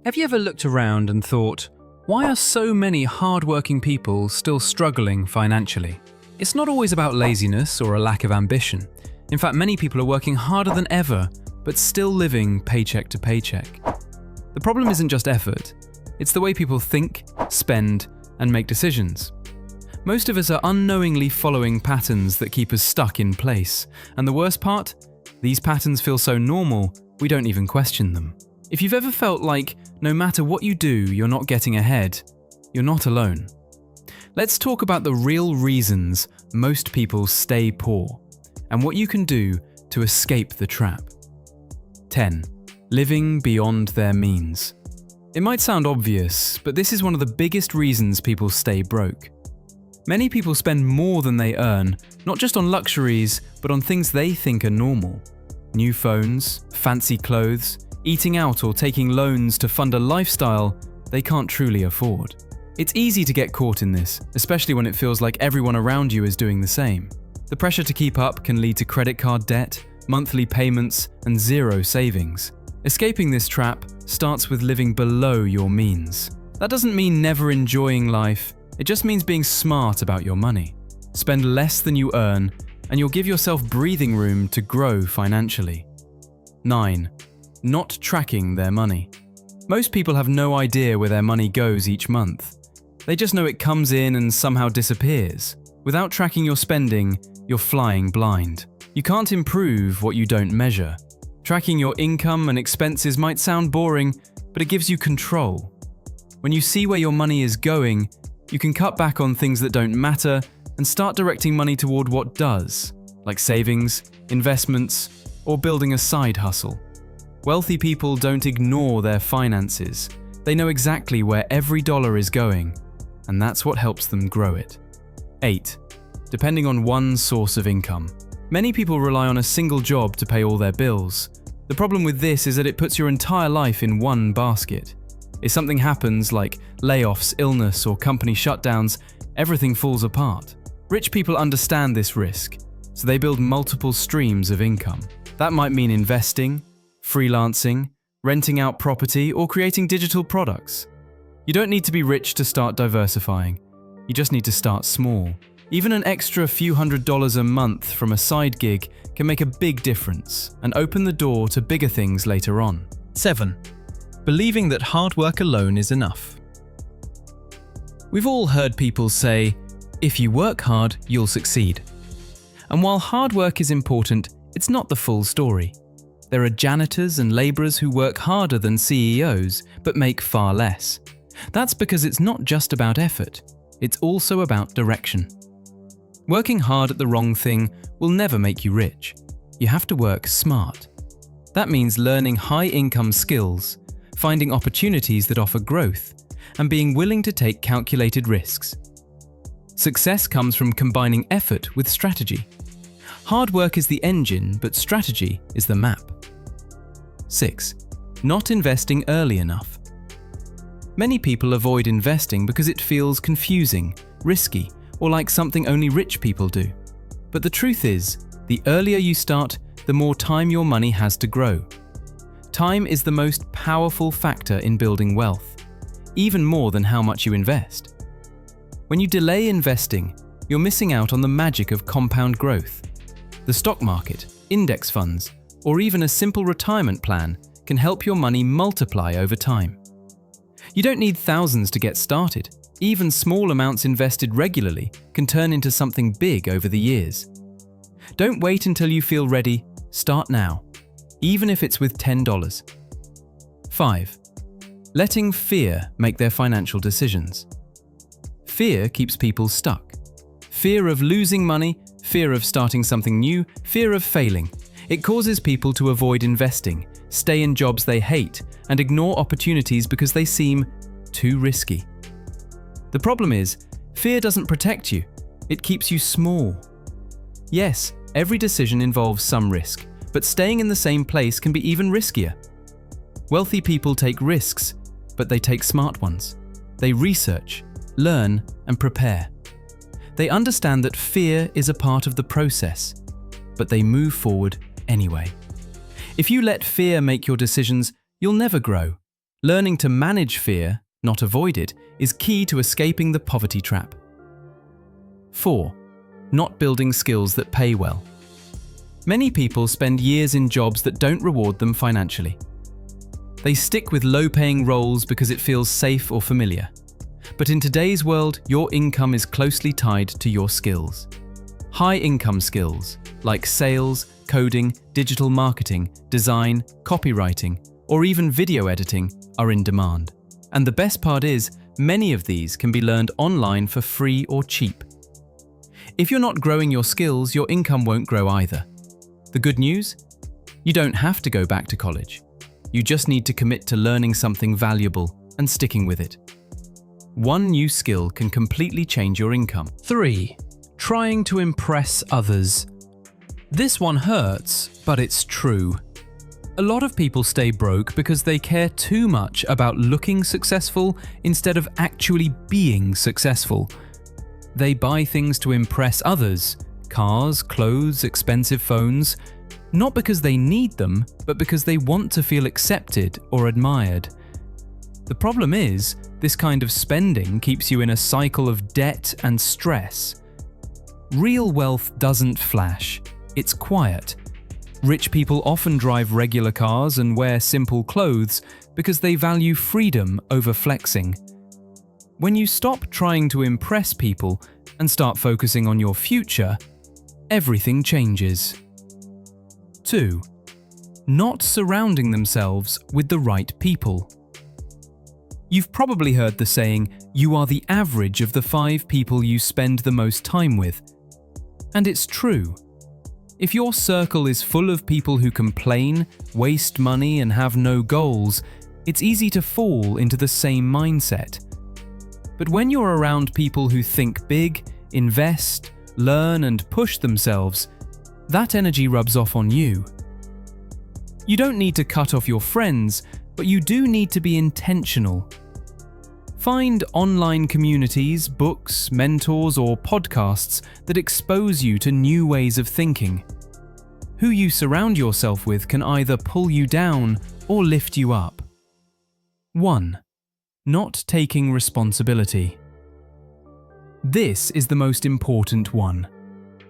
Have you ever looked around and thought, why are so many hard-working people still struggling financially? It's not always about laziness or a lack of ambition. In fact, many people are working harder than ever, but still living paycheck to paycheck. The problem isn't just effort, it's the way people think, spend, and make decisions. Most of us are unknowingly following patterns that keep us stuck in place, and the worst part? These patterns feel so normal, we don't even question them. If you've ever felt like no matter what you do, you're not getting ahead, you're not alone. Let's talk about the real reasons most people stay poor, and what you can do to escape the trap. 10. Living beyond their means. It might sound obvious, but this is one of the biggest reasons people stay broke. Many people spend more than they earn, not just on luxuries, but on things they think are normal. New phones, fancy clothes, eating out or taking loans to fund a lifestyle they can't truly afford. It's easy to get caught in this, especially when it feels like everyone around you is doing the same. The pressure to keep up can lead to credit card debt, monthly payments, and zero savings. Escaping this trap starts with living below your means. That doesn't mean never enjoying life, it just means being smart about your money. Spend less than you earn, and you'll give yourself breathing room to grow financially. 9. Not tracking their money. Most people have no idea where their money goes each month. They just know it comes in and somehow disappears. Without tracking your spending, you're flying blind. You can't improve what you don't measure. Tracking your income and expenses might sound boring, but it gives you control. When you see where your money is going, you can cut back on things that don't matter and start directing money toward what does, like savings, investments, or building a side hustle. Wealthy people don't ignore their finances. They know exactly where every dollar is going, and that's what helps them grow it. 8. Depending on one source of income. Many people rely on a single job to pay all their bills. The problem with this is that it puts your entire life in one basket. If something happens, like layoffs, illness, or company shutdowns, everything falls apart. Rich people understand this risk, so they build multiple streams of income. That might mean investing, freelancing, renting out property, or creating digital products. You don't need to be rich to start diversifying. You just need to start small. Even an extra few $100s a month from a side gig can make a big difference and open the door to bigger things later on. 7. Believing that hard work alone is enough. We've all heard people say, if you work hard, you'll succeed. And while hard work is important, it's not the full story. There are janitors and laborers who work harder than CEOs, but make far less. That's because it's not just about effort, it's also about direction. Working hard at the wrong thing will never make you rich. You have to work smart. That means learning high-income skills, finding opportunities that offer growth, and being willing to take calculated risks. Success comes from combining effort with strategy. Hard work is the engine, but strategy is the map. 6. Not investing early enough. Many people avoid investing because it feels confusing, risky, or like something only rich people do. But the truth is, the earlier you start, the more time your money has to grow. Time is the most powerful factor in building wealth, even more than how much you invest. When you delay investing, you're missing out on the magic of compound growth. The stock market, index funds, or even a simple retirement plan can help your money multiply over time. You don't need thousands to get started. Even small amounts invested regularly can turn into something big over the years. Don't wait until you feel ready, start now, even if it's with $10. 5. Letting fear make their financial decisions. Fear keeps people stuck. Fear of losing money, fear of starting something new, fear of failing. It causes people to avoid investing, stay in jobs they hate, and ignore opportunities because they seem too risky. The problem is, fear doesn't protect you, it keeps you small. Yes, every decision involves some risk, but staying in the same place can be even riskier. Wealthy people take risks, but they take smart ones. They research, learn, and prepare. They understand that fear is a part of the process, but they move forward anyway. If you let fear make your decisions, you'll never grow. Learning to manage fear, not avoid it, is key to escaping the poverty trap. 4. Not building skills that pay well. Many people spend years in jobs that don't reward them financially. They stick with low-paying roles because it feels safe or familiar. But in today's world, your income is closely tied to your skills. High-income skills, like sales, coding, digital marketing, design, copywriting, or even video editing, are in demand. And the best part is, many of these can be learned online for free or cheap. If you're not growing your skills, your income won't grow either. The good news? You don't have to go back to college. You just need to commit to learning something valuable and sticking with it. One new skill can completely change your income. 3. Trying to impress others. This one hurts, but it's true. A lot of people stay broke because they care too much about looking successful instead of actually being successful. They buy things to impress others, cars, clothes, expensive phones, not because they need them, but because they want to feel accepted or admired. The problem is, this kind of spending keeps you in a cycle of debt and stress. Real wealth doesn't flash, it's quiet. Rich people often drive regular cars and wear simple clothes because they value freedom over flexing. When you stop trying to impress people and start focusing on your future, everything changes. 2. Not surrounding themselves with the right people. You've probably heard the saying, "You are the average of the 5 people you spend the most time with." And it's true. If your circle is full of people who complain, waste money, and have no goals, it's easy to fall into the same mindset. But when you're around people who think big, invest, learn, and push themselves, that energy rubs off on you. You don't need to cut off your friends, but you do need to be intentional. Find online communities, books, mentors, or podcasts that expose you to new ways of thinking. Who you surround yourself with can either pull you down or lift you up. 1. Not taking responsibility. This is the most important one.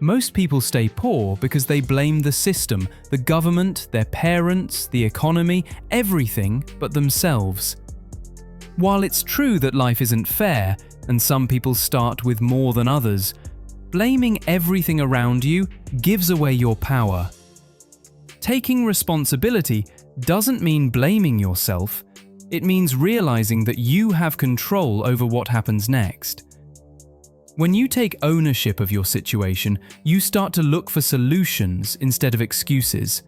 Most people stay poor because they blame the system, the government, their parents, the economy, everything but themselves. While it's true that life isn't fair and some people start with more than others, blaming everything around you gives away your power. Taking responsibility doesn't mean blaming yourself, it means realizing that you have control over what happens next. When you take ownership of your situation, you start to look for solutions instead of excuses.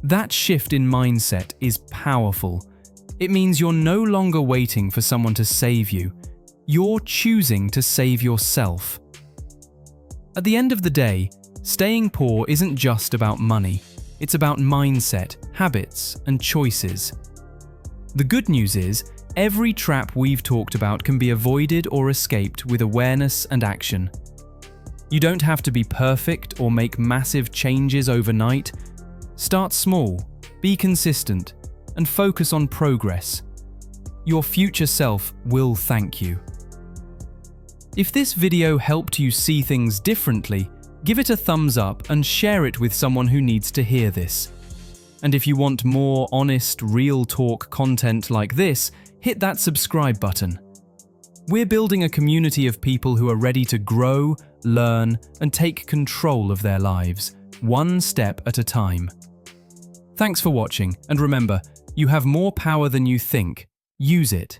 That shift in mindset is powerful. It means you're no longer waiting for someone to save you. You're choosing to save yourself. At the end of the day, staying poor isn't just about money. It's about mindset, habits, and choices. The good news is, every trap we've talked about can be avoided or escaped with awareness and action. You don't have to be perfect or make massive changes overnight. Start small, be consistent, and focus on progress. Your future self will thank you. If this video helped you see things differently, give it a thumbs up and share it with someone who needs to hear this. And if you want more honest, real talk content like this, hit that subscribe button. We're building a community of people who are ready to grow, learn, and take control of their lives, one step at a time. Thanks for watching, and remember, you have more power than you think. Use it.